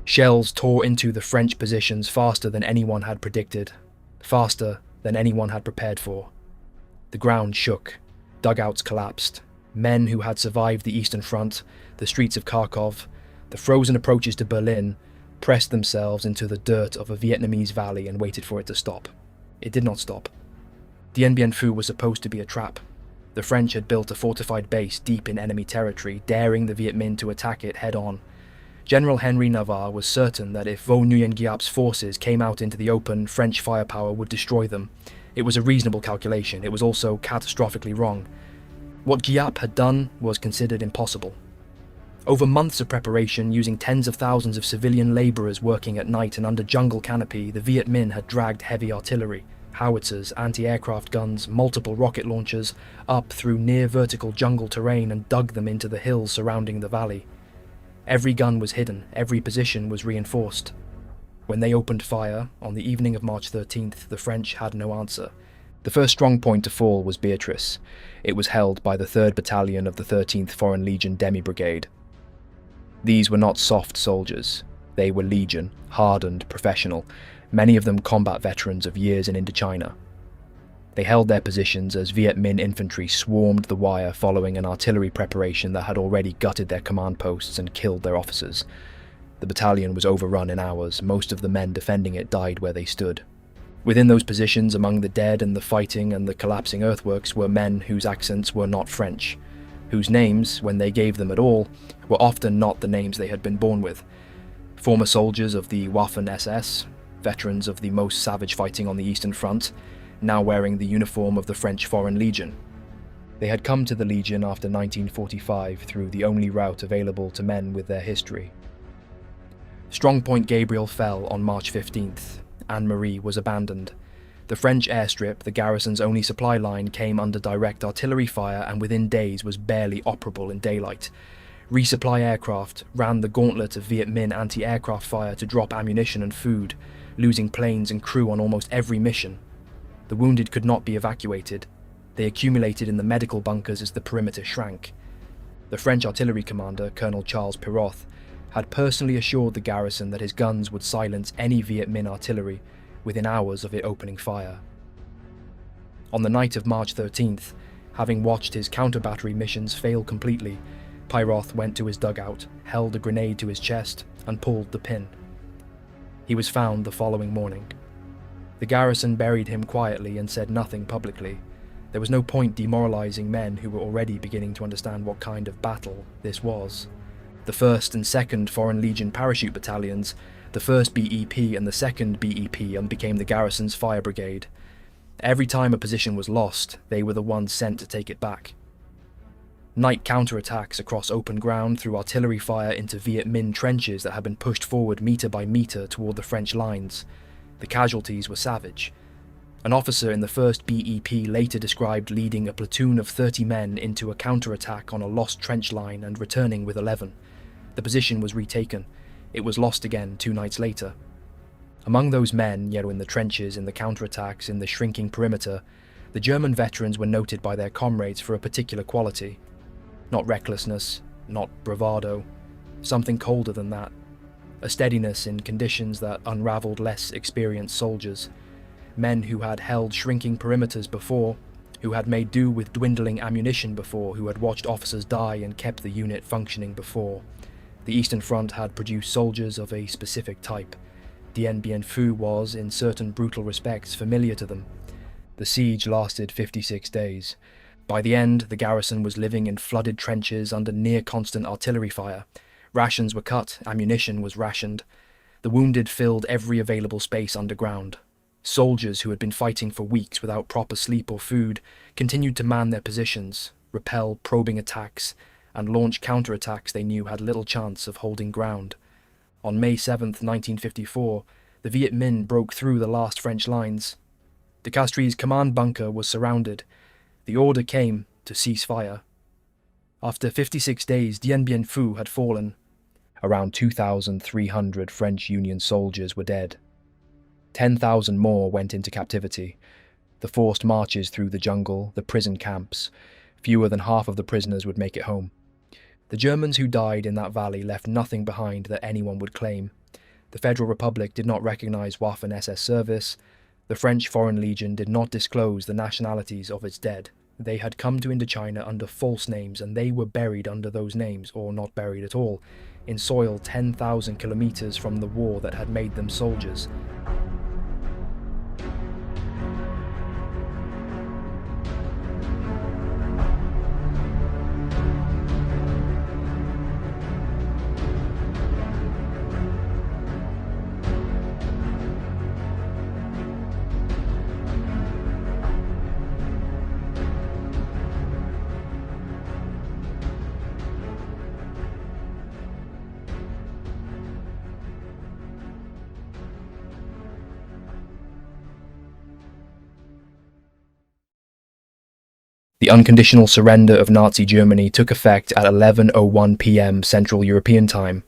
Shells tore into the French positions faster than anyone had predicted, faster than anyone had prepared for. The ground shook, dugouts collapsed, men who had survived the Eastern Front, the streets of Kharkov, the frozen approaches to Berlin, pressed themselves into the dirt of a Vietnamese valley and waited for it to stop. It did not stop. Dien Bien Phu was supposed to be a trap. The French had built a fortified base deep in enemy territory, daring the Viet Minh to attack it head-on. General Henry Navarre was certain that if Vo Nguyen Giap's forces came out into the open, French firepower would destroy them. It was a reasonable calculation. It was also catastrophically wrong. What Giap had done was considered impossible. Over months of preparation, using tens of thousands of civilian labourers working at night and under jungle canopy, the Viet Minh had dragged heavy artillery, howitzers, anti-aircraft guns, multiple rocket launchers, up through near-vertical jungle terrain and dug them into the hills surrounding the valley. Every gun was hidden, every position was reinforced. When they opened fire, on the evening of March 13th, the French had no answer. The first strong point to fall was Beatrice. It was held by the 3rd Battalion of the 13th Foreign Legion Demi Brigade. These were not soft soldiers. They were Legion, hardened, professional, many of them combat veterans of years in Indochina. They held their positions as Viet Minh infantry swarmed the wire following an artillery preparation that had already gutted their command posts and killed their officers. The battalion was overrun in hours. Most of the men defending it died where they stood. Within those positions, among the dead and the fighting and the collapsing earthworks, were men whose accents were not French, whose names, when they gave them at all, were often not the names they had been born with. Former soldiers of the Waffen-SS, veterans of the most savage fighting on the Eastern Front, now wearing the uniform of the French Foreign Legion. They had come to the Legion after 1945 through the only route available to men with their history. Strongpoint Gabriel fell on March 15th. Anne-Marie was abandoned. The French airstrip, the garrison's only supply line, came under direct artillery fire and within days was barely operable in daylight. Resupply aircraft ran the gauntlet of Viet Minh anti-aircraft fire to drop ammunition and food, losing planes and crew on almost every mission. The wounded could not be evacuated. They accumulated in the medical bunkers as the perimeter shrank. The French artillery commander, Colonel Charles Piroth, had personally assured the garrison that his guns would silence any Viet Minh artillery within hours of it opening fire. On the night of March 13th, having watched his counter-battery missions fail completely, Piroth went to his dugout, held a grenade to his chest, and pulled the pin. He was found the following morning. The garrison buried him quietly and said nothing publicly. There was no point demoralizing men who were already beginning to understand what kind of battle this was. The 1st and 2nd Foreign Legion parachute battalions, the 1st BEP and the 2nd BEP became the garrison's fire brigade. Every time a position was lost, they were the ones sent to take it back. Night counterattacks across open ground threw artillery fire into Viet Minh trenches that had been pushed forward metre by metre toward the French lines. The casualties were savage. An officer in the 1st BEP later described leading a platoon of 30 men into a counterattack on a lost trench line and returning with 11. The position was retaken. It was lost again 2 nights later. Among those men, in the trenches, in the counterattacks, in the shrinking perimeter, the German veterans were noted by their comrades for a particular quality. Not recklessness, not bravado, something colder than that. A steadiness in conditions that unraveled less experienced soldiers. Men who had held shrinking perimeters before, who had made do with dwindling ammunition before, who had watched officers die and kept the unit functioning before. The Eastern Front had produced soldiers of a specific type. Dien Bien Phu was, in certain brutal respects, familiar to them. The siege lasted 56 days. By the end, the garrison was living in flooded trenches under near-constant artillery fire. Rations were cut, ammunition was rationed. The wounded filled every available space underground. Soldiers who had been fighting for weeks without proper sleep or food continued to man their positions, repel probing attacks, and launch counterattacks they knew had little chance of holding ground. On May 7, 1954, the Viet Minh broke through the last French lines. De Castries' command bunker was surrounded. The order came to cease fire. After 56 days, Dien Bien Phu had fallen. Around 2,300 French Union soldiers were dead. 10,000 more went into captivity. The forced marches through the jungle, the prison camps. Fewer than half of the prisoners would make it home. The Germans who died in that valley left nothing behind that anyone would claim. The Federal Republic did not recognize Waffen-SS service. The French Foreign Legion did not disclose the nationalities of its dead. They had come to Indochina under false names, and they were buried under those names, or not buried at all, in soil 10,000 kilometers from the war that had made them soldiers. The unconditional surrender of Nazi Germany took effect at 11:01 p.m. Central European Time.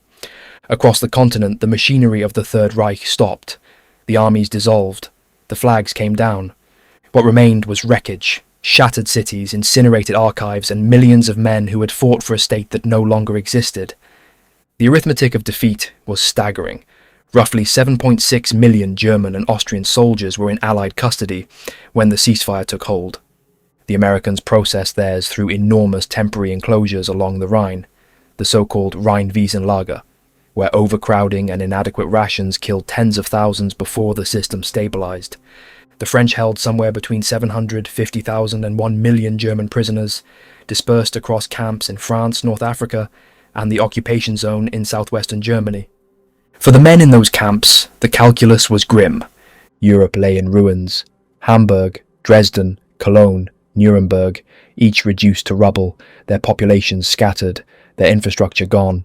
Across the continent, the machinery of the Third Reich stopped. The armies dissolved. The flags came down. What remained was wreckage, shattered cities, incinerated archives, and millions of men who had fought for a state that no longer existed. The arithmetic of defeat was staggering. Roughly 7.6 million German and Austrian soldiers were in Allied custody when the ceasefire took hold. The Americans processed theirs through enormous temporary enclosures along the Rhine, the so-called Rhine-Wiesenlager, where overcrowding and inadequate rations killed tens of thousands before the system stabilized. The French held somewhere between 750,000 and 1 million German prisoners, dispersed across camps in France, North Africa, and the occupation zone in southwestern Germany. For the men in those camps, the calculus was grim. Europe lay in ruins. Hamburg, Dresden, Cologne, Nuremberg, each reduced to rubble, their populations scattered, their infrastructure gone.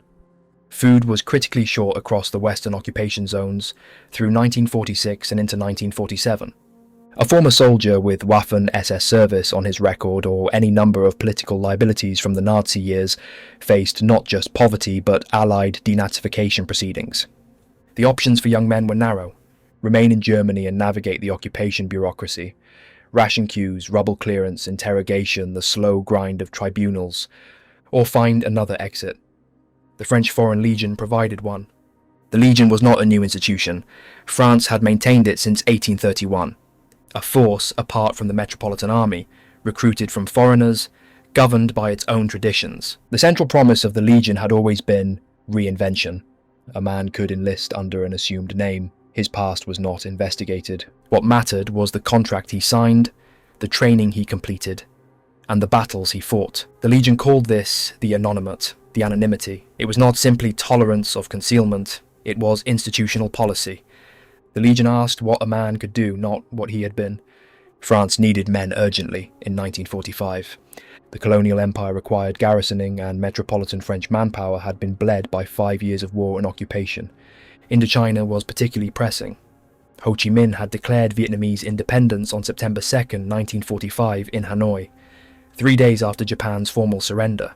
Food was critically short across the Western occupation zones through 1946 and into 1947. A former soldier with Waffen-SS service on his record, or any number of political liabilities from the Nazi years, faced not just poverty but Allied denazification proceedings. The options for young men were narrow: remain in Germany and navigate the occupation bureaucracy. Ration queues, rubble clearance, interrogation, the slow grind of tribunals, or find another exit. The French Foreign Legion provided one. The Legion was not a new institution. France had maintained it since 1831. A force apart from the Metropolitan Army, recruited from foreigners, governed by its own traditions. The central promise of the Legion had always been reinvention. A man could enlist under an assumed name. His past was not investigated. What mattered was the contract he signed, the training he completed, and the battles he fought. The Legion called this the anonymate, the anonymity. It was not simply tolerance of concealment, it was institutional policy. The Legion asked what a man could do, not what he had been. France needed men urgently in 1945. The colonial empire required garrisoning, and metropolitan French manpower had been bled by 5 years of war and occupation. Indochina was particularly pressing. Ho Chi Minh had declared Vietnamese independence on September 2, 1945 in Hanoi, 3 days after Japan's formal surrender.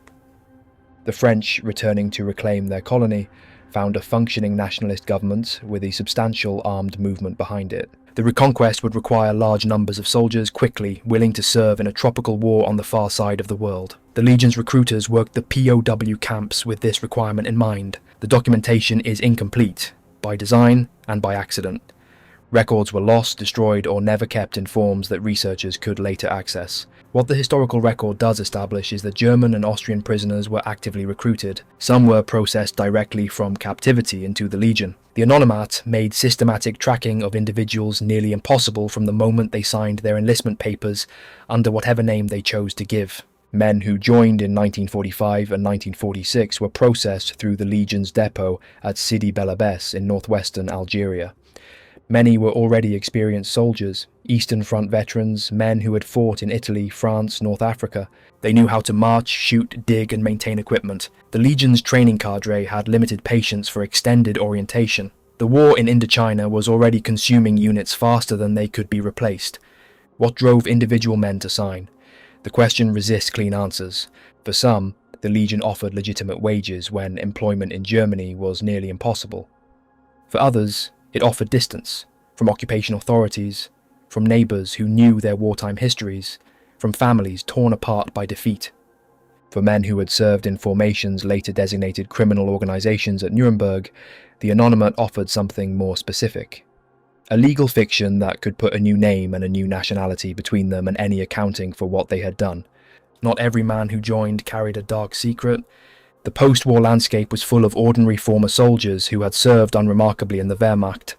The French, returning to reclaim their colony, found a functioning nationalist government with a substantial armed movement behind it. The reconquest would require large numbers of soldiers quickly, willing to serve in a tropical war on the far side of the world. The Legion's recruiters worked the POW camps with this requirement in mind. The documentation is incomplete, by design and by accident. Records were lost, destroyed, or never kept in forms that researchers could later access. What the historical record does establish is that German and Austrian prisoners were actively recruited. Some were processed directly from captivity into the Legion. The anonymat made systematic tracking of individuals nearly impossible from the moment they signed their enlistment papers under whatever name they chose to give. Men who joined in 1945 and 1946 were processed through the Legion's depot at Sidi Bel Abbes in northwestern Algeria. Many were already experienced soldiers, Eastern Front veterans, men who had fought in Italy, France, North Africa. They knew how to march, shoot, dig, and maintain equipment. The Legion's training cadre had limited patience for extended orientation. The war in Indochina was already consuming units faster than they could be replaced. What drove individual men to sign? The question resists clean answers. For some, the Legion offered legitimate wages when employment in Germany was nearly impossible. For others, it offered distance, from occupation authorities, from neighbours who knew their wartime histories, from families torn apart by defeat. For men who had served in formations later designated criminal organizations at Nuremberg, the anonymate offered something more specific. A legal fiction that could put a new name and a new nationality between them and any accounting for what they had done. Not every man who joined carried a dark secret. The post-war landscape was full of ordinary former soldiers who had served unremarkably in the Wehrmacht,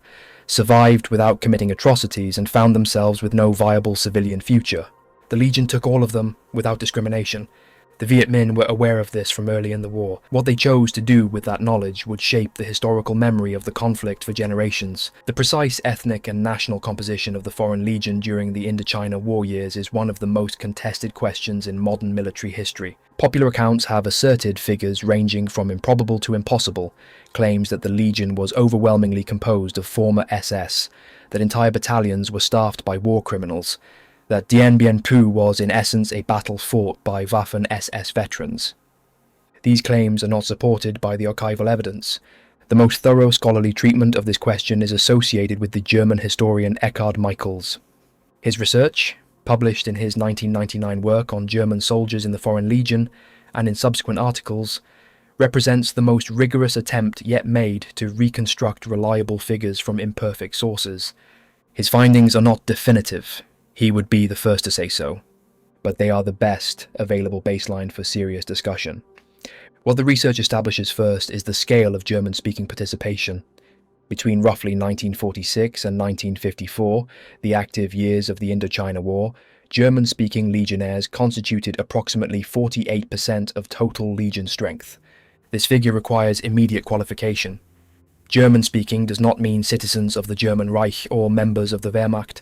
survived without committing atrocities, and found themselves with no viable civilian future. The Legion took all of them without discrimination. The Viet Minh were aware of this from early in the war. What they chose to do with that knowledge would shape the historical memory of the conflict for generations. The precise ethnic and national composition of the Foreign Legion during the Indochina War years is one of the most contested questions in modern military history. Popular accounts have asserted figures ranging from improbable to impossible, claims that the Legion was overwhelmingly composed of former SS, that entire battalions were staffed by war criminals, that Dien Bien Phu was in essence a battle fought by Waffen-SS veterans. These claims are not supported by the archival evidence. The most thorough scholarly treatment of this question is associated with the German historian Eckhard Michaels. His research, published in his 1999 work on German soldiers in the Foreign Legion and in subsequent articles, represents the most rigorous attempt yet made to reconstruct reliable figures from imperfect sources. His findings are not definitive. He would be the first to say so, but they are the best available baseline for serious discussion. What the research establishes first is the scale of German-speaking participation. Between roughly 1946 and 1954, the active years of the Indochina War, German-speaking legionnaires constituted approximately 48% of total legion strength. This figure requires immediate qualification. German-speaking does not mean citizens of the German Reich or members of the Wehrmacht.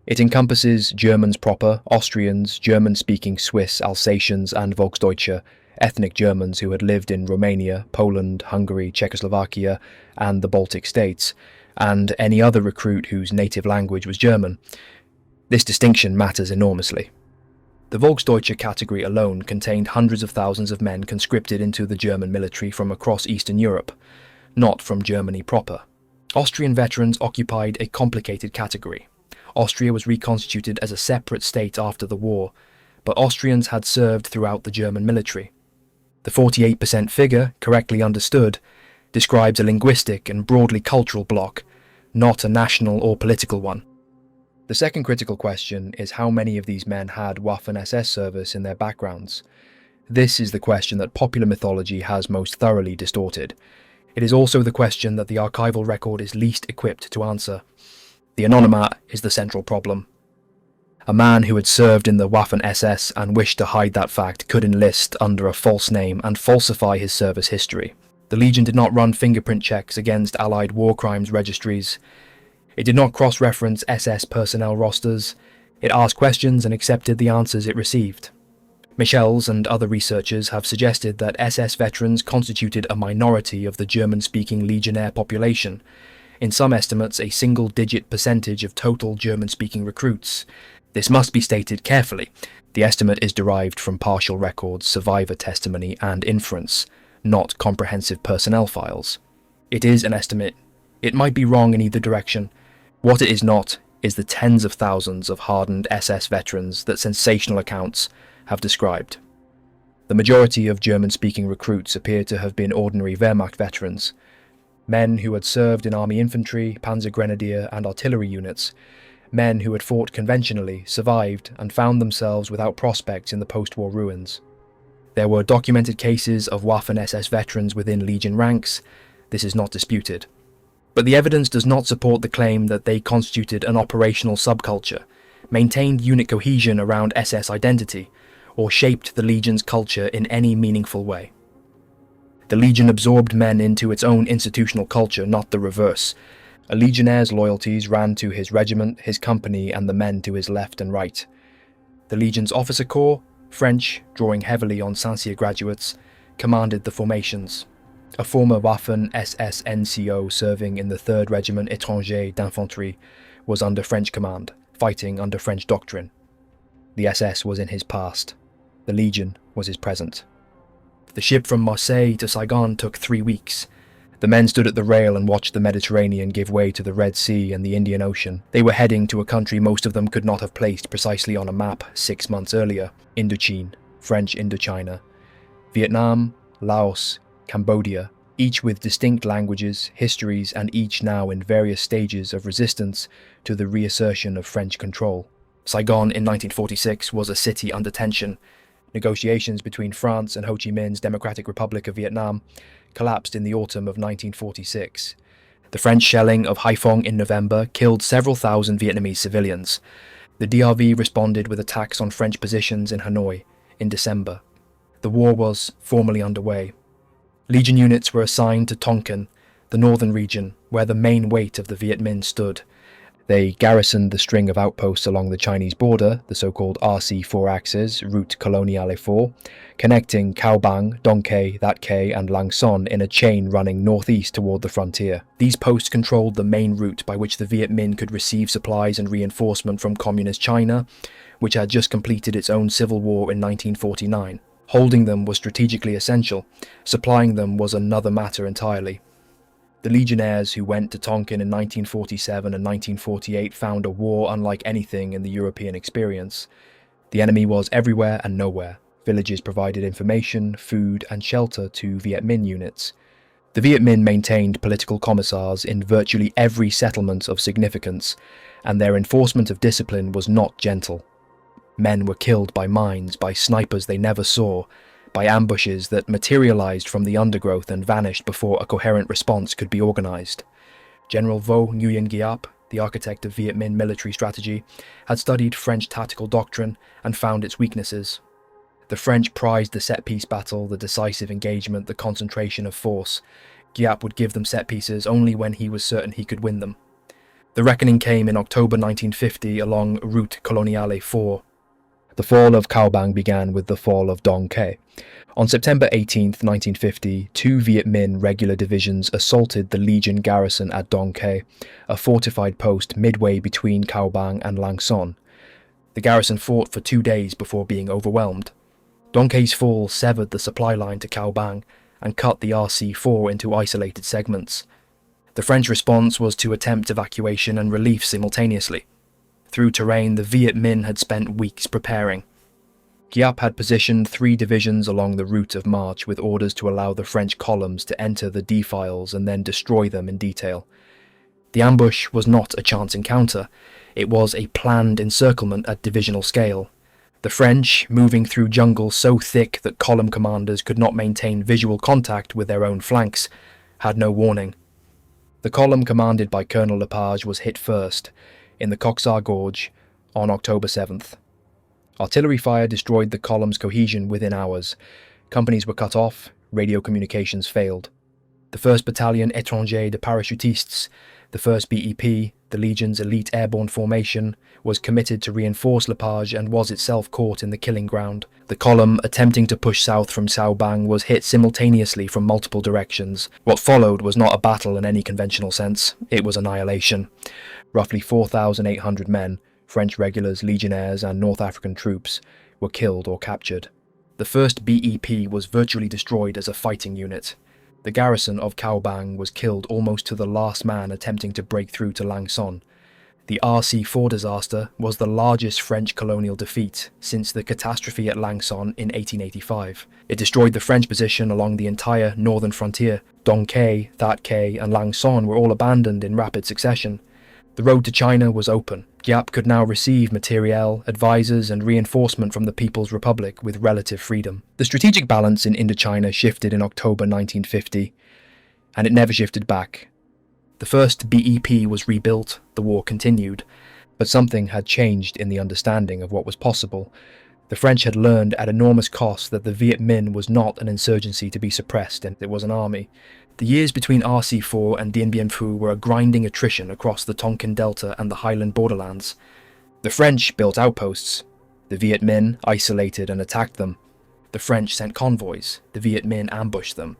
It encompasses Germans proper, Austrians, German-speaking Swiss, Alsatians and Volksdeutsche, ethnic Germans who had lived in Romania, Poland, Hungary, Czechoslovakia and the Baltic states, and any other recruit whose native language was German. This distinction matters enormously. The Volksdeutsche category alone contained hundreds of thousands of men conscripted into the German military from across Eastern Europe, not from Germany proper. Austrian veterans occupied a complicated category. Austria was reconstituted as a separate state after the war, but Austrians had served throughout the German military. The 48% figure, correctly understood, describes a linguistic and broadly cultural bloc, not a national or political one. The second critical question is how many of these men had Waffen-SS service in their backgrounds. This is the question that popular mythology has most thoroughly distorted. It is also the question that the archival record is least equipped to answer. The anonymat is the central problem. A man who had served in the Waffen-SS and wished to hide that fact could enlist under a false name and falsify his service history. The Legion did not run fingerprint checks against Allied war crimes registries. It did not cross-reference SS personnel rosters. It asked questions and accepted the answers it received. Michels and other researchers have suggested that SS veterans constituted a minority of the German-speaking legionnaire population, in some estimates a single-digit percentage of total German-speaking recruits. This must be stated carefully. The estimate is derived from partial records, survivor testimony and inference, not comprehensive personnel files. It is an estimate. It might be wrong in either direction. What it is not is the tens of thousands of hardened SS veterans that sensational accounts have described. The majority of German-speaking recruits appear to have been ordinary Wehrmacht veterans, men who had served in army infantry, panzer grenadier and artillery units, men who had fought conventionally, survived and found themselves without prospects in the post-war ruins. There were documented cases of Waffen-SS veterans within Legion ranks. This is not disputed. But the evidence does not support the claim that they constituted an operational subculture, maintained unit cohesion around SS identity, or shaped the Legion's culture in any meaningful way. The Legion absorbed men into its own institutional culture, not the reverse. A Legionnaire's loyalties ran to his regiment, his company, and the men to his left and right. The Legion's officer corps, French, drawing heavily on Saint-Cyr graduates, commanded the formations. A former Waffen-SS NCO serving in the 3rd Regiment Étranger d'Infanterie was under French command, fighting under French doctrine. The SS was in his past. The Legion was his present. The ship from Marseille to Saigon took 3 weeks. The men stood at the rail and watched the Mediterranean give way to the Red Sea and the Indian Ocean. They were heading to a country most of them could not have placed precisely on a map 6 months earlier, Indochine, French Indochina. Vietnam, Laos, Cambodia, each with distinct languages, histories, and each now in various stages of resistance to the reassertion of French control. Saigon in 1946 was a city under tension. Negotiations between France and Ho Chi Minh's Democratic Republic of Vietnam collapsed in the autumn of 1946. The French shelling of Haiphong in November killed several thousand Vietnamese civilians. The DRV responded with attacks on French positions in Hanoi in December. The war was formally underway. Legion units were assigned to Tonkin, the northern region, where the main weight of the Viet Minh stood. They garrisoned the string of outposts along the Chinese border, the so-called RC4 axis, route Colonial 4, connecting Cao Bang, Dong Quai, That Quai, and Lang Son in a chain running northeast toward the frontier. These posts controlled the main route by which the Viet Minh could receive supplies and reinforcement from Communist China, which had just completed its own civil war in 1949. Holding them was strategically essential. Supplying them was another matter entirely. The legionnaires who went to Tonkin in 1947 and 1948 found a war unlike anything in the European experience. The enemy was everywhere and nowhere. Villages provided information, food, and shelter to Viet Minh units. The Viet Minh maintained political commissars in virtually every settlement of significance, and their enforcement of discipline was not gentle. Men were killed by mines, by snipers they never saw, by ambushes that materialized from the undergrowth and vanished before a coherent response could be organized. General Vo Nguyen Giap, the architect of Viet Minh military strategy, had studied French tactical doctrine and found its weaknesses. The French prized the set-piece battle, the decisive engagement, the concentration of force. Giap would give them set pieces only when he was certain he could win them. The reckoning came in October 1950 along Route Coloniale 4. The fall of Cao Bang began with the fall of Dong Quai. On September 18, 1950, two Viet Minh regular divisions assaulted the Legion garrison at Dong Quai, a fortified post midway between Cao Bang and Lang Son. The garrison fought for 2 days before being overwhelmed. Dong Quai's fall severed the supply line to Cao Bang and cut the RC4 into isolated segments. The French response was to attempt evacuation and relief simultaneously. Through terrain the Viet Minh had spent weeks preparing. Giap had positioned 3 divisions along the route of march with orders to allow the French columns to enter the defiles and then destroy them in detail. The ambush was not a chance encounter, it was a planned encirclement at divisional scale. The French, moving through jungle so thick that column commanders could not maintain visual contact with their own flanks, had no warning. The column commanded by Colonel Lepage was hit first, in the Coxar Gorge, on October 7th. Artillery fire destroyed the column's cohesion within hours. Companies were cut off, radio communications failed. The 1st Battalion Étranger de Parachutistes, the 1st BEP, the Legion's elite airborne formation, was committed to reinforce Lepage and was itself caught in the killing ground. The column, attempting to push south from Sao Bang, was hit simultaneously from multiple directions. What followed was not a battle in any conventional sense, it was annihilation. Roughly 4,800 men, French regulars, legionnaires, and North African troops, were killed or captured. The 1st BEP was virtually destroyed as a fighting unit. The garrison of Cao Bang was killed almost to the last man attempting to break through to Lang Son. The RC4 disaster was the largest French colonial defeat since the catastrophe at Lang Son in 1885. It destroyed the French position along the entire northern frontier. Dong Quai, That Quai, and Lang Son were all abandoned in rapid succession. The road to China was open. Giap could now receive materiel, advisors, and reinforcement from the People's Republic with relative freedom. The strategic balance in Indochina shifted in October 1950, and it never shifted back. The 1st BEP was rebuilt, the war continued, but something had changed in the understanding of what was possible. The French had learned at enormous cost that the Viet Minh was not an insurgency to be suppressed, and it was an army. The years between RC4 and Dien Bien Phu were a grinding attrition across the Tonkin Delta and the highland borderlands. The French built outposts. The Viet Minh isolated and attacked them. The French sent convoys. The Viet Minh ambushed them.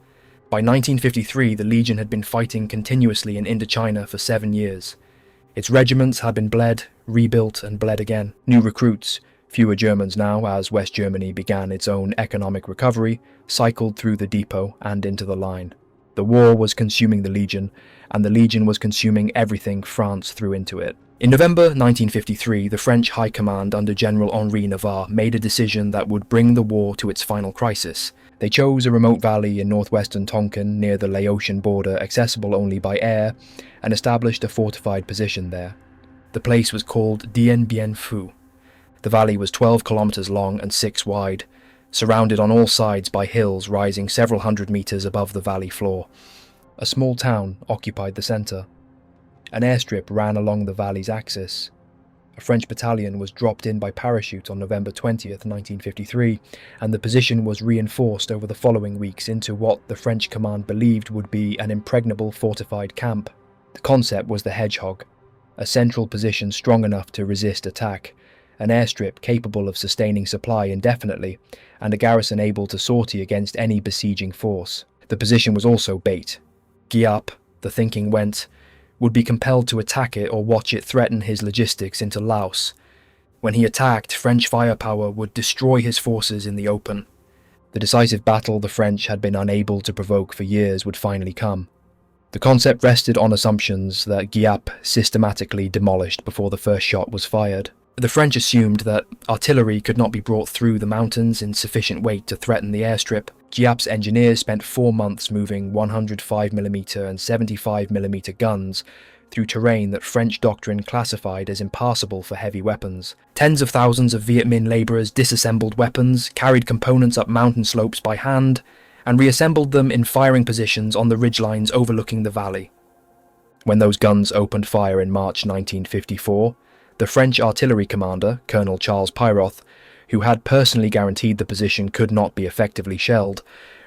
By 1953, the Legion had been fighting continuously in Indochina for 7 years. Its regiments had been bled, rebuilt, and bled again. New recruits, fewer Germans now as West Germany began its own economic recovery, cycled through the depot and into the line. The war was consuming the Legion, and the Legion was consuming everything France threw into it. In November 1953, the French High Command under General Henri Navarre made a decision that would bring the war to its final crisis. They chose a remote valley in northwestern Tonkin near the Laotian border, accessible only by air, and established a fortified position there. The place was called Dien Bien Phu. The valley was 12 kilometers long and 6 wide, surrounded on all sides by hills rising several hundred meters above the valley floor. A small town occupied the center. An airstrip ran along the valley's axis. A French battalion was dropped in by parachute on November 20th, 1953, and the position was reinforced over the following weeks into what the French command believed would be an impregnable fortified camp. The concept was the Hedgehog, a central position strong enough to resist attack, an airstrip capable of sustaining supply indefinitely, and a garrison able to sortie against any besieging force. The position was also bait. Giap, the thinking went, would be compelled to attack it or watch it threaten his logistics into Laos. When he attacked, French firepower would destroy his forces in the open. The decisive battle the French had been unable to provoke for years would finally come. The concept rested on assumptions that Giap systematically demolished before the first shot was fired. The French assumed that artillery could not be brought through the mountains in sufficient weight to threaten the airstrip. Giap's engineers spent 4 months moving 105mm and 75mm guns through terrain that French doctrine classified as impassable for heavy weapons. Tens of thousands of Viet Minh labourers disassembled weapons, carried components up mountain slopes by hand, and reassembled them in firing positions on the ridgelines overlooking the valley. When those guns opened fire in March 1954, the French artillery commander, Colonel Charles Pyroth, who had personally guaranteed the position could not be effectively shelled,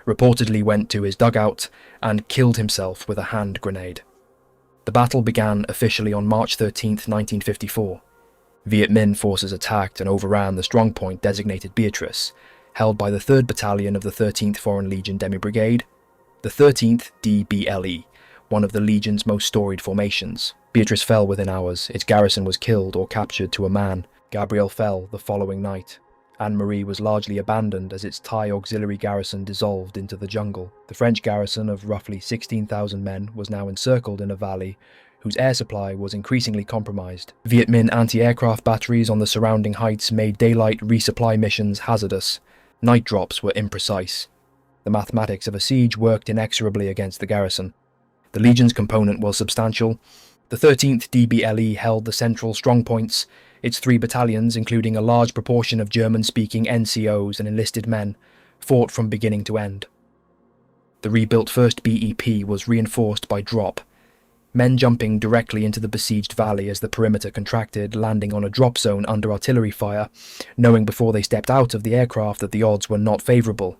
reportedly went to his dugout and killed himself with a hand grenade. The battle began officially on March 13, 1954. Viet Minh forces attacked and overran the strongpoint designated Beatrice, held by the 3rd Battalion of the 13th Foreign Legion Demi-Brigade, the 13th DBLE, one of the Legion's most storied formations. Beatrice fell within hours. Its garrison was killed or captured to a man. Gabriel fell the following night. Anne-Marie was largely abandoned as its Thai auxiliary garrison dissolved into the jungle. The French garrison of roughly 16,000 men was now encircled in a valley whose air supply was increasingly compromised. Viet Minh anti-aircraft batteries on the surrounding heights made daylight resupply missions hazardous. Night drops were imprecise. The mathematics of a siege worked inexorably against the garrison. The Legion's component was substantial. The 13th DBLE held the central strongpoints. Its 3 battalions, including a large proportion of German-speaking NCOs and enlisted men, fought from beginning to end. The rebuilt 1st BEP was reinforced by drop, men jumping directly into the besieged valley as the perimeter contracted, landing on a drop zone under artillery fire, knowing before they stepped out of the aircraft that the odds were not favourable.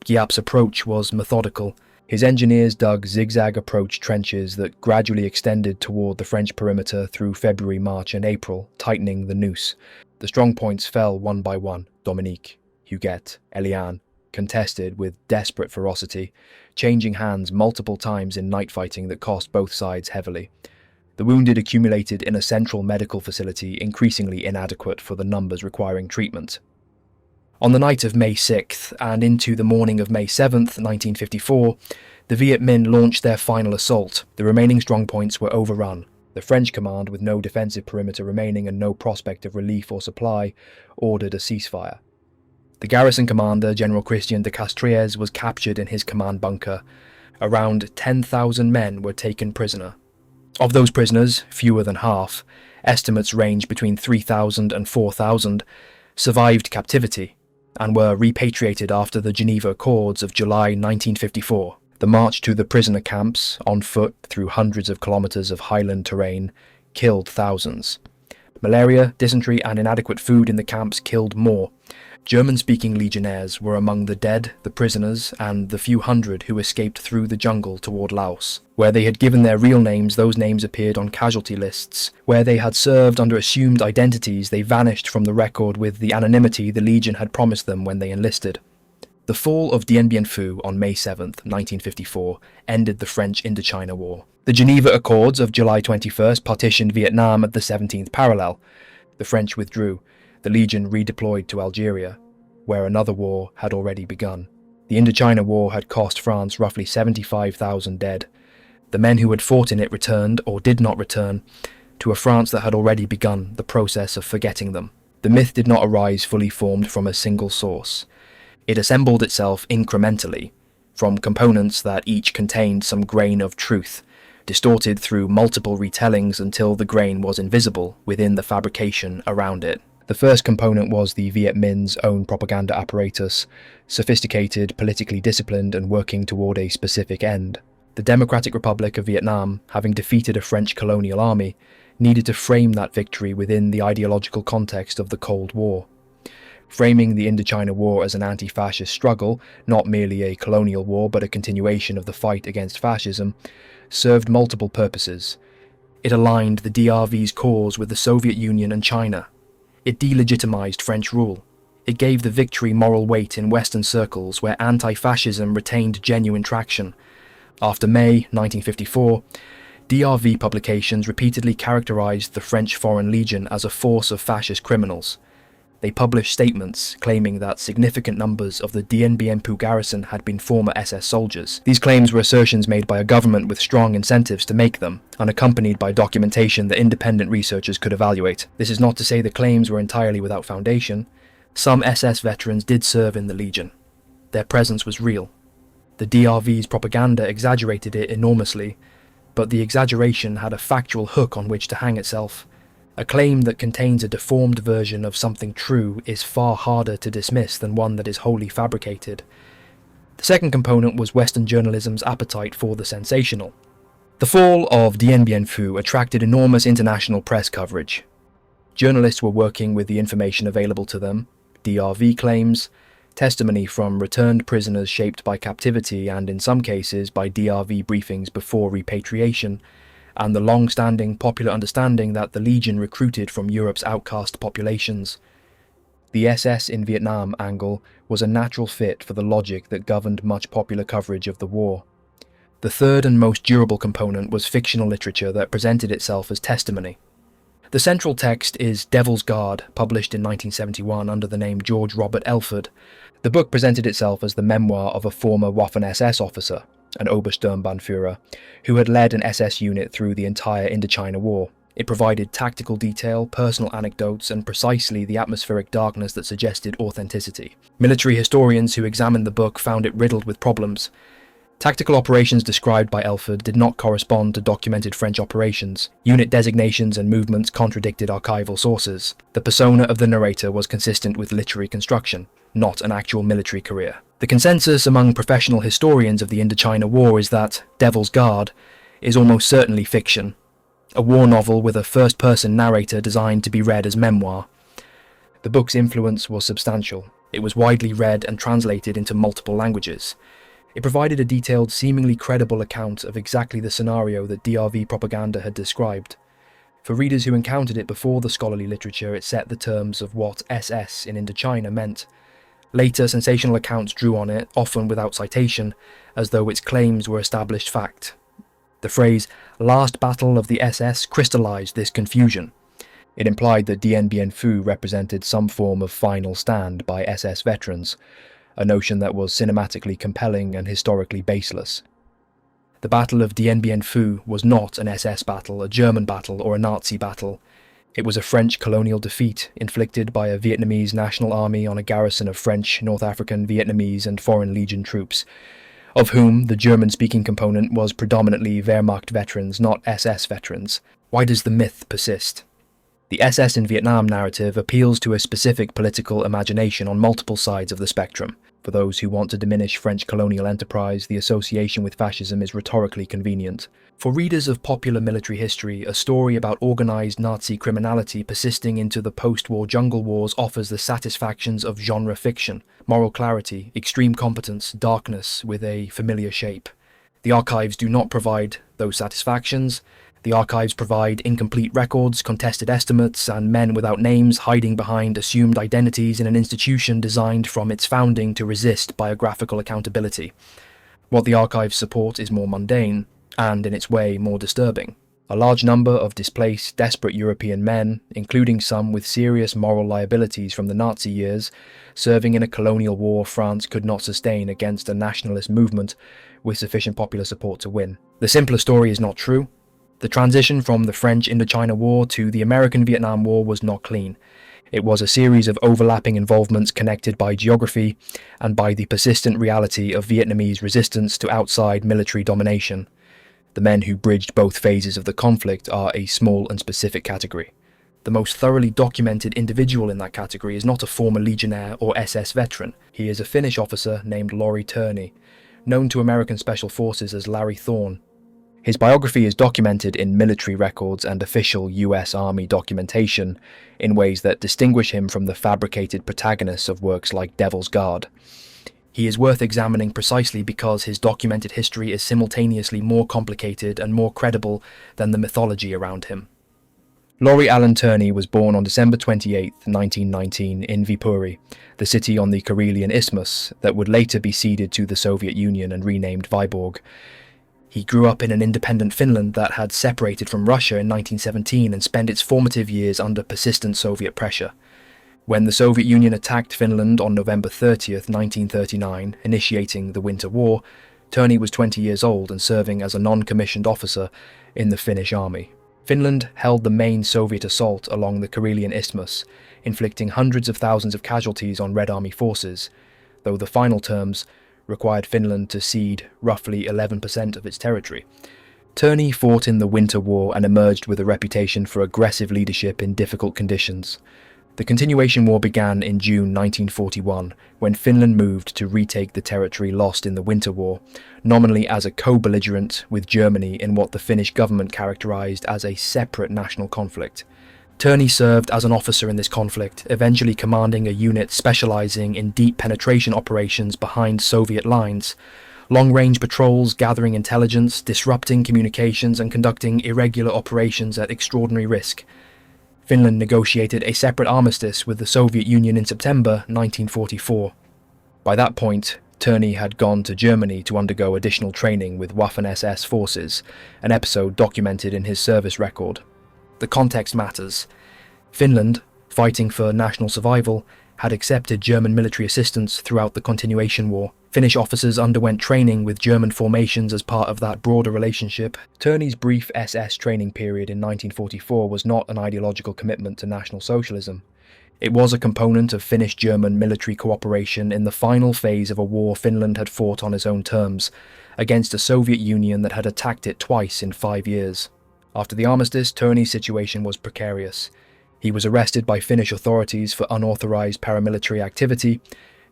Giap's approach was methodical. His engineers dug zigzag approach trenches that gradually extended toward the French perimeter through February, March and April, tightening the noose. The strongpoints fell one by one. Dominique, Huguette, Eliane, contested with desperate ferocity, changing hands multiple times in night fighting that cost both sides heavily. The wounded accumulated in a central medical facility increasingly inadequate for the numbers requiring treatment. On the night of May 6th and into the morning of May 7th, 1954, the Viet Minh launched their final assault. The remaining strongpoints were overrun. The French command, with no defensive perimeter remaining and no prospect of relief or supply, ordered a ceasefire. The garrison commander, General Christian de Castries, was captured in his command bunker. Around 10,000 men were taken prisoner. Of those prisoners, fewer than half, estimates range between 3,000 and 4,000, survived captivity and were repatriated after the Geneva Accords of July 1954. The march to the prisoner camps, on foot through hundreds of kilometers of highland terrain, killed thousands. Malaria, dysentery and inadequate food in the camps killed more. German-speaking legionnaires were among the dead, the prisoners, and the few hundred who escaped through the jungle toward Laos. Where they had given their real names, those names appeared on casualty lists. Where they had served under assumed identities, they vanished from the record with the anonymity the Legion had promised them when they enlisted. The fall of Dien Bien Phu on May 7, 1954, ended the French Indochina War. The Geneva Accords of July 21st partitioned Vietnam at the 17th parallel. The French withdrew. The Legion redeployed to Algeria, where another war had already begun. The Indochina War had cost France roughly 75,000 dead. The men who had fought in it returned, or did not return, to a France that had already begun the process of forgetting them. The myth did not arise fully formed from a single source. It assembled itself incrementally, from components that each contained some grain of truth, distorted through multiple retellings until the grain was invisible within the fabrication around it. The first component was the Viet Minh's own propaganda apparatus, sophisticated, politically disciplined, and working toward a specific end. The Democratic Republic of Vietnam, having defeated a French colonial army, needed to frame that victory within the ideological context of the Cold War. Framing the Indochina War as an anti-fascist struggle, not merely a colonial war but a continuation of the fight against fascism, served multiple purposes. It aligned the DRV's cause with the Soviet Union and China. It delegitimized French rule. It gave the victory moral weight in Western circles where anti-fascism retained genuine traction. After May 1954, DRV publications repeatedly characterized the French Foreign Legion as a force of fascist criminals. They published statements claiming that significant numbers of the Dien Bien Phu garrison had been former SS soldiers. These claims were assertions made by a government with strong incentives to make them, unaccompanied by documentation that independent researchers could evaluate. This is not to say the claims were entirely without foundation. Some SS veterans did serve in the Legion. Their presence was real. The DRV's propaganda exaggerated it enormously, but the exaggeration had a factual hook on which to hang itself. A claim that contains a deformed version of something true is far harder to dismiss than one that is wholly fabricated. The second component was Western journalism's appetite for the sensational. The fall of Dien Bien Phu attracted enormous international press coverage. Journalists were working with the information available to them, DRV claims, testimony from returned prisoners shaped by captivity and in some cases by DRV briefings before repatriation, and the long-standing popular understanding that the Legion recruited from Europe's outcast populations. The SS in Vietnam angle was a natural fit for the logic that governed much popular coverage of the war. The third and most durable component was fictional literature that presented itself as testimony. The central text is Devil's Guard, published in 1971 under the name George Robert Elford. The book presented itself as the memoir of a former Waffen-SS officer, an Obersturmbannführer, who had led an SS unit through the entire Indochina War. It provided tactical detail, personal anecdotes, and precisely the atmospheric darkness that suggested authenticity. Military historians who examined the book found it riddled with problems. Tactical operations described by Elford did not correspond to documented French operations. Unit designations and movements contradicted archival sources. The persona of the narrator was consistent with literary construction, not an actual military career. The consensus among professional historians of the Indochina War is that Devil's Guard is almost certainly fiction, a war novel with a first-person narrator designed to be read as memoir. The book's influence was substantial. It was widely read and translated into multiple languages. It provided a detailed, seemingly credible account of exactly the scenario that DRV propaganda had described. For readers who encountered it before the scholarly literature, it set the terms of what SS in Indochina meant. Later, sensational accounts drew on it, often without citation, as though its claims were established fact. The phrase, "last battle of the SS," crystallized this confusion. It implied that Dien Bien Phu represented some form of final stand by SS veterans, a notion that was cinematically compelling and historically baseless. The Battle of Dien Bien Phu was not an SS battle, a German battle, or a Nazi battle. It was a French colonial defeat inflicted by a Vietnamese national army on a garrison of French, North African, Vietnamese and Foreign Legion troops, of whom the German-speaking component was predominantly Wehrmacht veterans, not SS veterans. Why does the myth persist? The SS in Vietnam narrative appeals to a specific political imagination on multiple sides of the spectrum. For those who want to diminish French colonial enterprise, the association with fascism is rhetorically convenient. For readers of popular military history, a story about organised Nazi criminality persisting into the post-war jungle wars offers the satisfactions of genre fiction, moral clarity, extreme competence, darkness with a familiar shape. The archives do not provide those satisfactions. The archives provide incomplete records, contested estimates, and men without names hiding behind assumed identities in an institution designed from its founding to resist biographical accountability. What the archives support is more mundane, and in its way more disturbing. A large number of displaced, desperate European men, including some with serious moral liabilities from the Nazi years, serving in a colonial war France could not sustain against a nationalist movement with sufficient popular support to win. The simpler story is not true. The transition from the French Indochina War to the American Vietnam War was not clean. It was a series of overlapping involvements connected by geography and by the persistent reality of Vietnamese resistance to outside military domination. The men who bridged both phases of the conflict are a small and specific category. The most thoroughly documented individual in that category is not a former legionnaire or SS veteran. He is a Finnish officer named Lauri Törni, known to American Special Forces as Lauri Thorn. His biography is documented in military records and official US Army documentation in ways that distinguish him from the fabricated protagonists of works like Devil's Guard. He is worth examining precisely because his documented history is simultaneously more complicated and more credible than the mythology around him. Lauri Alan Törni was born on December 28, 1919 in Viipuri, the city on the Karelian Isthmus that would later be ceded to the Soviet Union and renamed Vyborg. He grew up in an independent Finland that had separated from Russia in 1917 and spent its formative years under persistent Soviet pressure. When the Soviet Union attacked Finland on November 30, 1939, initiating the Winter War, Törni was 20 years old and serving as a non-commissioned officer in the Finnish army. Finland held the main Soviet assault along the Karelian Isthmus, inflicting hundreds of thousands of casualties on Red Army forces, though the final terms required Finland to cede roughly 11% of its territory. Törni fought in the Winter War and emerged with a reputation for aggressive leadership in difficult conditions. The Continuation War began in June 1941, when Finland moved to retake the territory lost in the Winter War, nominally as a co-belligerent with Germany in what the Finnish government characterized as a separate national conflict. Törni served as an officer in this conflict, eventually commanding a unit specializing in deep penetration operations behind Soviet lines, long-range patrols, gathering intelligence, disrupting communications, and conducting irregular operations at extraordinary risk. Finland negotiated a separate armistice with the Soviet Union in September 1944. By that point, Törni had gone to Germany to undergo additional training with Waffen-SS forces, an episode documented in his service record. The context matters. Finland, fighting for national survival, had accepted German military assistance throughout the Continuation War. Finnish officers underwent training with German formations as part of that broader relationship. Törni's brief SS training period in 1944 was not an ideological commitment to National Socialism. It was a component of Finnish-German military cooperation in the final phase of a war Finland had fought on its own terms, against a Soviet Union that had attacked it twice in 5 years. After the armistice, Törni's situation was precarious. He was arrested by Finnish authorities for unauthorized paramilitary activity,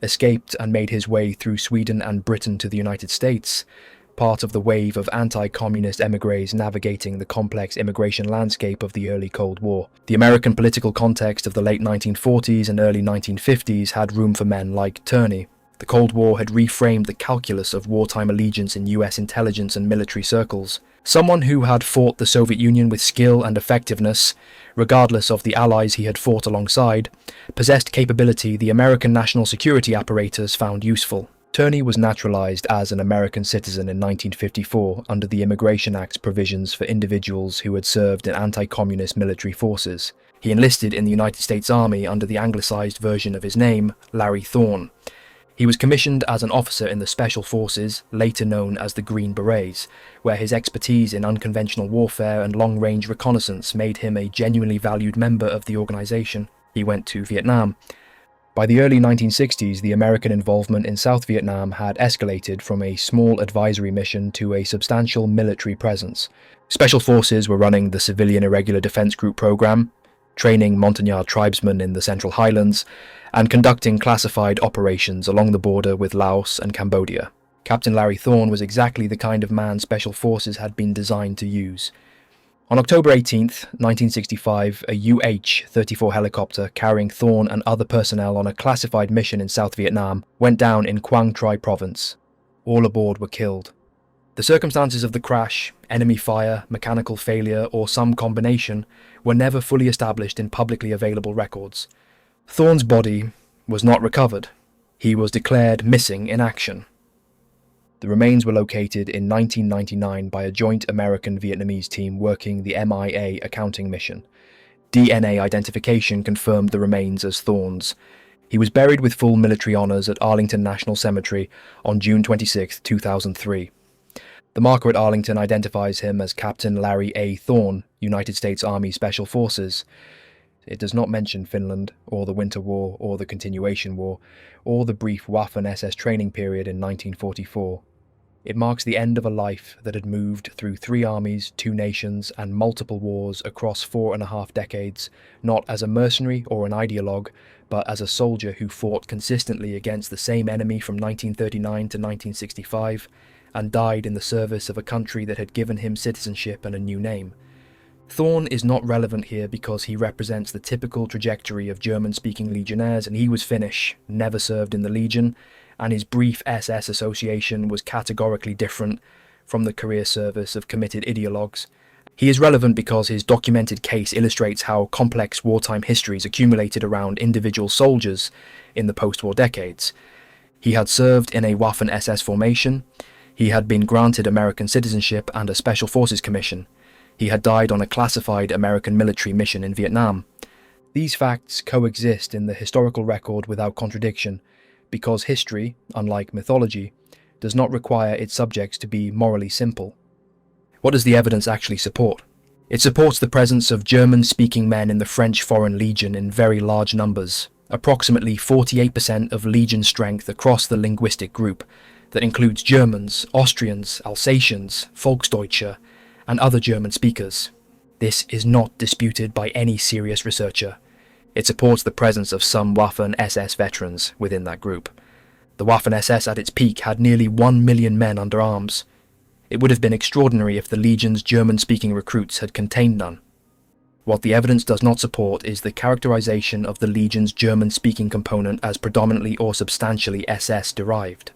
escaped and made his way through Sweden and Britain to the United States, part of the wave of anti-communist émigrés navigating the complex immigration landscape of the early Cold War. The American political context of the late 1940s and early 1950s had room for men like Törni. The Cold War had reframed the calculus of wartime allegiance in US intelligence and military circles. Someone who had fought the Soviet Union with skill and effectiveness, regardless of the allies he had fought alongside, possessed capability the American national security apparatus found useful. Törni was naturalized as an American citizen in 1954 under the Immigration Act's provisions for individuals who had served in anti-communist military forces. He enlisted in the United States Army under the anglicized version of his name, Lauri Thorn. He was commissioned as an officer in the Special Forces, later known as the Green Berets, where his expertise in unconventional warfare and long-range reconnaissance made him a genuinely valued member of the organization. He went to Vietnam. By the early 1960s, the American involvement in South Vietnam had escalated from a small advisory mission to a substantial military presence. Special Forces were running the Civilian Irregular Defense Group program, training Montagnard tribesmen in the Central Highlands, and conducting classified operations along the border with Laos and Cambodia. Captain Lauri Thorn was exactly the kind of man Special Forces had been designed to use. On October 18, 1965, a UH-34 helicopter carrying Thorn and other personnel on a classified mission in South Vietnam went down in Quang Tri province. All aboard were killed. The circumstances of the crash, enemy fire, mechanical failure, or some combination, were never fully established in publicly available records. Thorn's body was not recovered. He was declared missing in action. The remains were located in 1999 by a joint American-Vietnamese team working the MIA accounting mission. DNA identification confirmed the remains as Thorn's. He was buried with full military honours at Arlington National Cemetery on June 26, 2003. The marker at Arlington identifies him as Captain Lauri A. Thorne, United States Army Special Forces. It does not mention Finland, or the Winter War, or the Continuation War, or the brief Waffen-SS training period in 1944. It marks the end of a life that had moved through 3 armies, 2 nations, and multiple wars across 4.5 decades, not as a mercenary or an ideologue, but as a soldier who fought consistently against the same enemy from 1939 to 1965, and died in the service of a country that had given him citizenship and a new name. Thorne is not relevant here because he represents the typical trajectory of German-speaking legionnaires, and he was Finnish, never served in the Legion, and his brief SS association was categorically different from the career service of committed ideologues. He is relevant because his documented case illustrates how complex wartime histories accumulated around individual soldiers in the post-war decades. He had served in a Waffen-SS formation, he had been granted American citizenship and a Special Forces commission, he had died on a classified American military mission in Vietnam. These facts coexist in the historical record without contradiction, because history, unlike mythology, does not require its subjects to be morally simple. What does the evidence actually support? It supports the presence of German-speaking men in the French Foreign Legion in very large numbers, approximately 48% of Legion strength across the linguistic group, that includes Germans, Austrians, Alsatians, Volksdeutsche, and other German speakers. This is not disputed by any serious researcher. It supports the presence of some Waffen-SS veterans within that group. The Waffen-SS at its peak had nearly 1 million men under arms. It would have been extraordinary if the Legion's German-speaking recruits had contained none. What the evidence does not support is the characterization of the Legion's German-speaking component as predominantly or substantially SS-derived.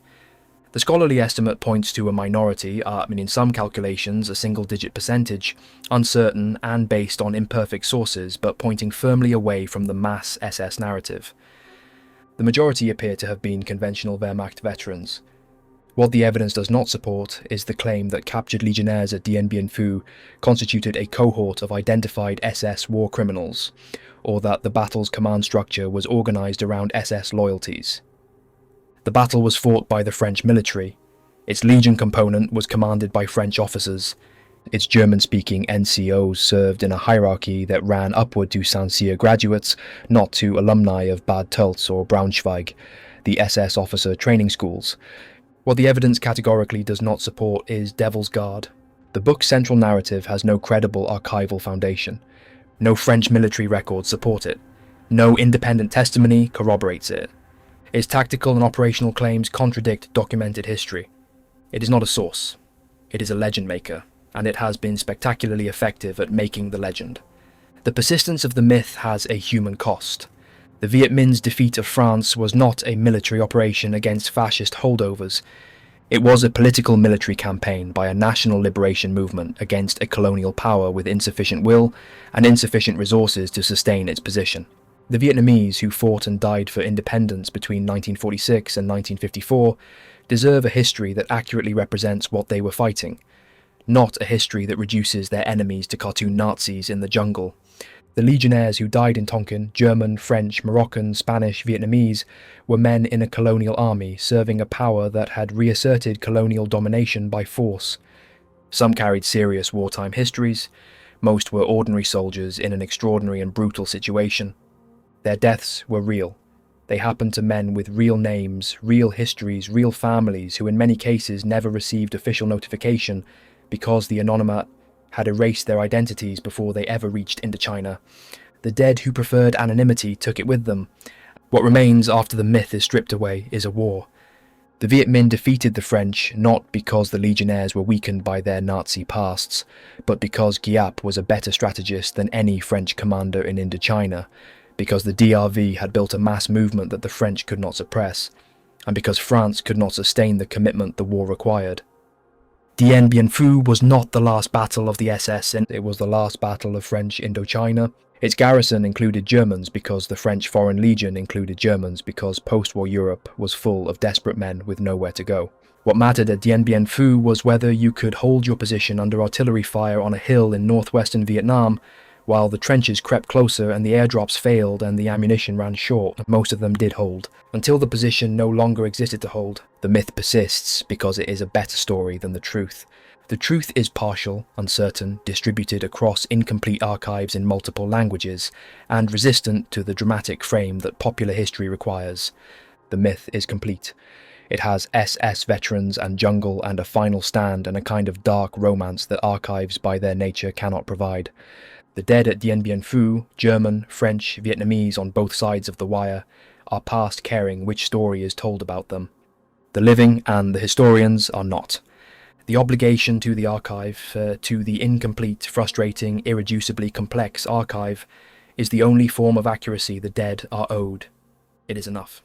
The scholarly estimate points to a minority, in some calculations a single-digit percentage, uncertain and based on imperfect sources, but pointing firmly away from the mass SS narrative. The majority appear to have been conventional Wehrmacht veterans. What the evidence does not support is the claim that captured legionnaires at Dien Bien Phu constituted a cohort of identified SS war criminals, or that the battle's command structure was organized around SS loyalties. The battle was fought by the French military. Its Legion component was commanded by French officers. Its German-speaking NCOs served in a hierarchy that ran upward to St. Cyr graduates, not to alumni of Bad Tölz or Braunschweig, the SS officer training schools. What the evidence categorically does not support is Devil's Guard. The book's central narrative has no credible archival foundation. No French military records support it. No independent testimony corroborates it. Its tactical and operational claims contradict documented history. It is not a source. It is a legend maker, and it has been spectacularly effective at making the legend. The persistence of the myth has a human cost. The Viet Minh's defeat of France was not a military operation against fascist holdovers. It was a political military campaign by a national liberation movement against a colonial power with insufficient will and insufficient resources to sustain its position. The Vietnamese who fought and died for independence between 1946 and 1954 deserve a history that accurately represents what they were fighting, not a history that reduces their enemies to cartoon Nazis in the jungle. The legionnaires who died in Tonkin, German, French, Moroccan, Spanish, Vietnamese, were men in a colonial army serving a power that had reasserted colonial domination by force. Some carried serious wartime histories, most were ordinary soldiers in an extraordinary and brutal situation. Their deaths were real. They happened to men with real names, real histories, real families who in many cases never received official notification because the anonymate had erased their identities before they ever reached Indochina. The dead who preferred anonymity took it with them. What remains after the myth is stripped away is a war. The Viet Minh defeated the French not because the legionnaires were weakened by their Nazi pasts, but because Giap was a better strategist than any French commander in Indochina, because the DRV had built a mass movement that the French could not suppress, and because France could not sustain the commitment the war required. Dien Bien Phu was not the last battle of the SS, and it was the last battle of French Indochina. Its garrison included Germans because the French Foreign Legion included Germans because post-war Europe was full of desperate men with nowhere to go. What mattered at Dien Bien Phu was whether you could hold your position under artillery fire on a hill in northwestern Vietnam, while the trenches crept closer and the airdrops failed and the ammunition ran short. Most of them did hold. Until the position no longer existed to hold, the myth persists because it is a better story than the truth. The truth is partial, uncertain, distributed across incomplete archives in multiple languages, and resistant to the dramatic frame that popular history requires. The myth is complete. It has SS veterans and jungle and a final stand and a kind of dark romance that archives by their nature cannot provide. The dead at Dien Bien Phu, German, French, Vietnamese on both sides of the wire, are past caring which story is told about them. The living and the historians are not. The obligation to the archive, to the incomplete, frustrating, irreducibly complex archive, is the only form of accuracy the dead are owed. It is enough.